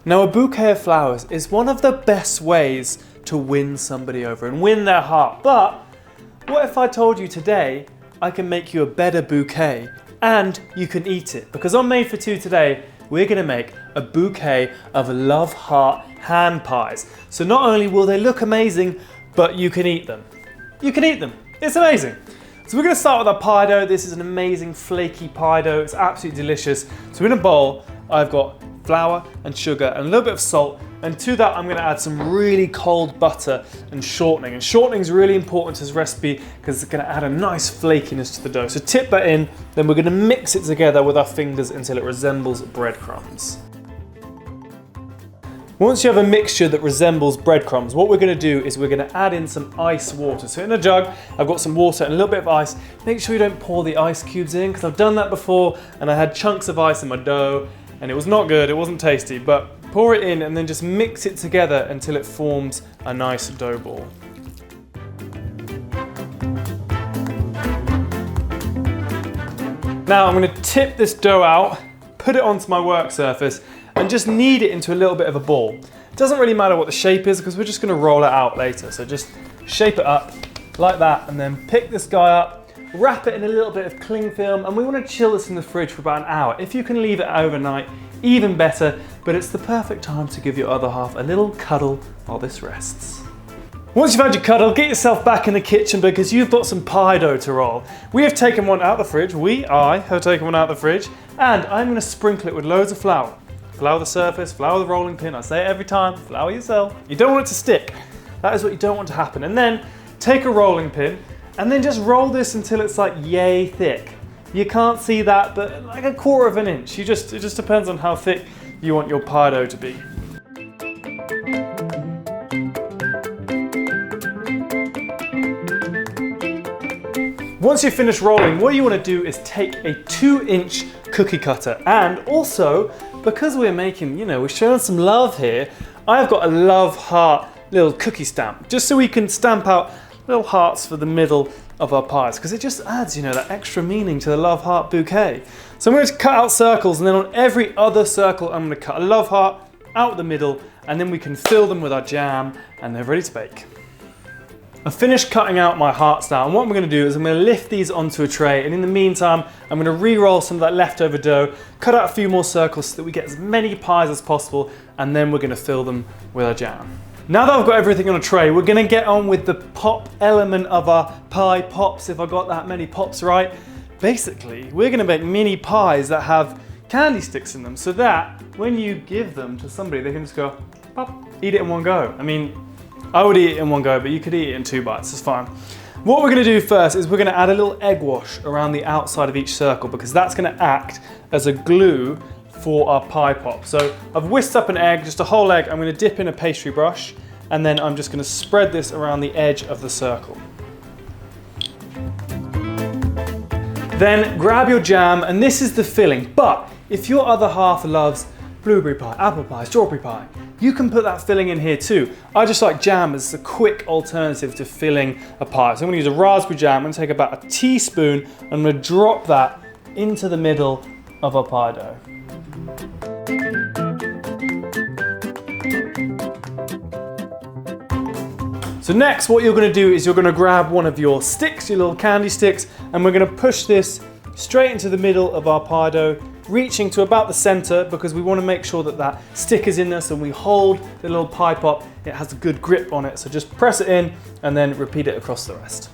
Now, a bouquet of flowers is one of the best ways to win somebody over and win their heart. But what if I told you today I can make you a better bouquet and you can eat it? Because on Made for Two today, we're gonna make a bouquet of love heart hand pies. So not only will they look amazing, but you can eat them. You can eat them. It's amazing. So we're gonna start with our pie dough. This is an amazing flaky pie dough. It's absolutely delicious. So in a bowl, I've got flour and sugar and a little bit of salt. And to that, I'm gonna add some really cold butter and shortening. And shortening is really important to this recipe because it's gonna add a nice flakiness to the dough. So tip that in, then we're gonna mix it together with our fingers until it resembles breadcrumbs. Once you have a mixture that resembles breadcrumbs, what we're gonna do is we're gonna add in some ice water. So in a jug, I've got some water and a little bit of ice. Make sure you don't pour the ice cubes in because I've done that before and I had chunks of ice in my dough and it was not good, it wasn't tasty, but pour it in and then just mix it together until it forms a nice dough ball. Now I'm gonna tip this dough out, put it onto my work surface, and just knead it into a little bit of a ball. It doesn't really matter what the shape is because we're just gonna roll it out later. So just shape it up like that and then pick this guy up, wrap it in a little bit of cling film, and we wanna chill this in the fridge for about an hour. If you can leave it overnight, even better, but it's the perfect time to give your other half a little cuddle while this rests. Once you've had your cuddle, get yourself back in the kitchen because you've got some pie dough to roll. We have taken one out of the fridge, I have taken one out of the fridge, and I'm gonna sprinkle it with loads of flour. Flour the surface, flour the rolling pin, I say it every time, flour yourself. You don't want it to stick. That is what you don't want to happen. And then take a rolling pin and then just roll this until it's like yay thick. You can't see that, but like a quarter of an inch. It just depends on how thick you want your pie dough to be. Once you've finished rolling, what you want to do is take a 2-inch cookie cutter, and also, because we're making, we're showing some love here, I've got a love heart little cookie stamp, just so we can stamp out little hearts for the middle of our pies, because it just adds, that extra meaning to the love heart bouquet. So I'm going to cut out circles, and then on every other circle, I'm going to cut a love heart out the middle, and then we can fill them with our jam, and they're ready to bake. I've finished cutting out my hearts now, and what I'm going to do is I'm going to lift these onto a tray, and in the meantime I'm going to re-roll some of that leftover dough, cut out a few more circles so that we get as many pies as possible, and then we're going to fill them with our jam. Now that I've got everything on a tray, we're going to get on with the pop element of our pie pops, if I got that many pops right. Basically, we're going to make mini pies that have candy sticks in them so that when you give them to somebody, they can just go, pop, eat it in one go. I would eat it in one go, but you could eat it in 2 bites, it's fine. What we're gonna do first is we're gonna add a little egg wash around the outside of each circle because that's gonna act as a glue for our pie pop. So I've whisked up an egg, just a whole egg. I'm gonna dip in a pastry brush, and then I'm just gonna spread this around the edge of the circle. Then grab your jam, and this is the filling. But if your other half loves blueberry pie, apple pie, strawberry pie, you can put that filling in here too. I just like jam as a quick alternative to filling a pie. So I'm gonna use a raspberry jam. I'm gonna take about a teaspoon and I'm gonna drop that into the middle of our pie dough. So next, what you're gonna do is you're gonna grab one of your sticks, your little candy sticks, and we're gonna push this straight into the middle of our pie dough, reaching to about the center because we want to make sure that that stick is in there, so when we hold the little pie pop, it has a good grip on it. So just press it in and then repeat it across the rest.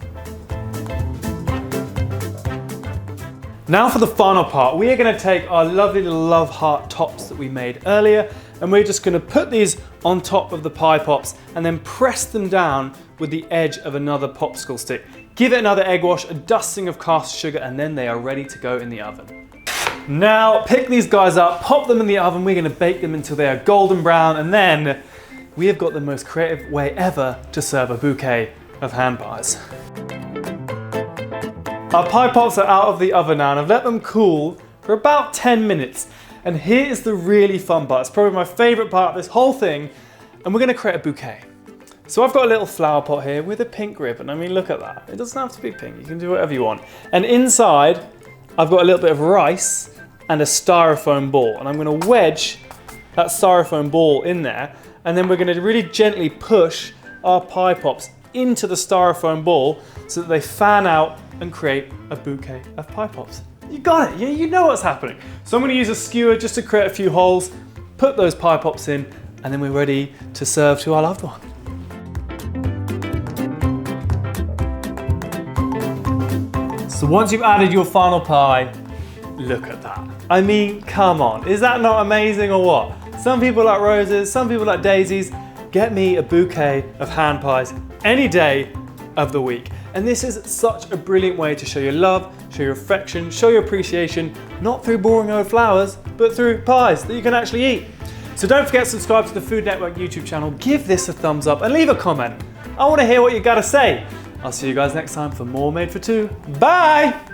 Now for the final part, we are going to take our lovely little love heart tops that we made earlier, and we're just going to put these on top of the pie pops and then press them down with the edge of another popsicle stick. Give it another egg wash, a dusting of caster sugar, and then they are ready to go in the oven. Now pick these guys up, pop them in the oven. We're going to bake them until they are golden brown, and then we have got the most creative way ever to serve a bouquet of hand pies. Our pie pops are out of the oven now, and I've let them cool for about 10 minutes. And here is the really fun part. It's probably my favorite part of this whole thing, and we're going to create a bouquet. So I've got a little flower pot here with a pink ribbon. Look at that. It doesn't have to be pink. You can do whatever you want. And inside, I've got a little bit of rice and a styrofoam ball, and I'm going to wedge that styrofoam ball in there, and then we're going to really gently push our pie pops into the styrofoam ball so that they fan out and create a bouquet of pie pops. You got it, yeah, you know what's happening. So I'm going to use a skewer just to create a few holes, put those pie pops in, and then we're ready to serve to our loved one. So once you've added your final pie, look at that. I mean, come on, is that not amazing or what? Some people like roses, some people like daisies. Get me a bouquet of hand pies any day of the week. And this is such a brilliant way to show your love, show your affection, show your appreciation, not through boring old flowers, but through pies that you can actually eat. So don't forget to subscribe to the Food Network YouTube channel, give this a thumbs up and leave a comment. I want to hear what you gotta say. I'll see you guys next time for more Made for Two. Bye!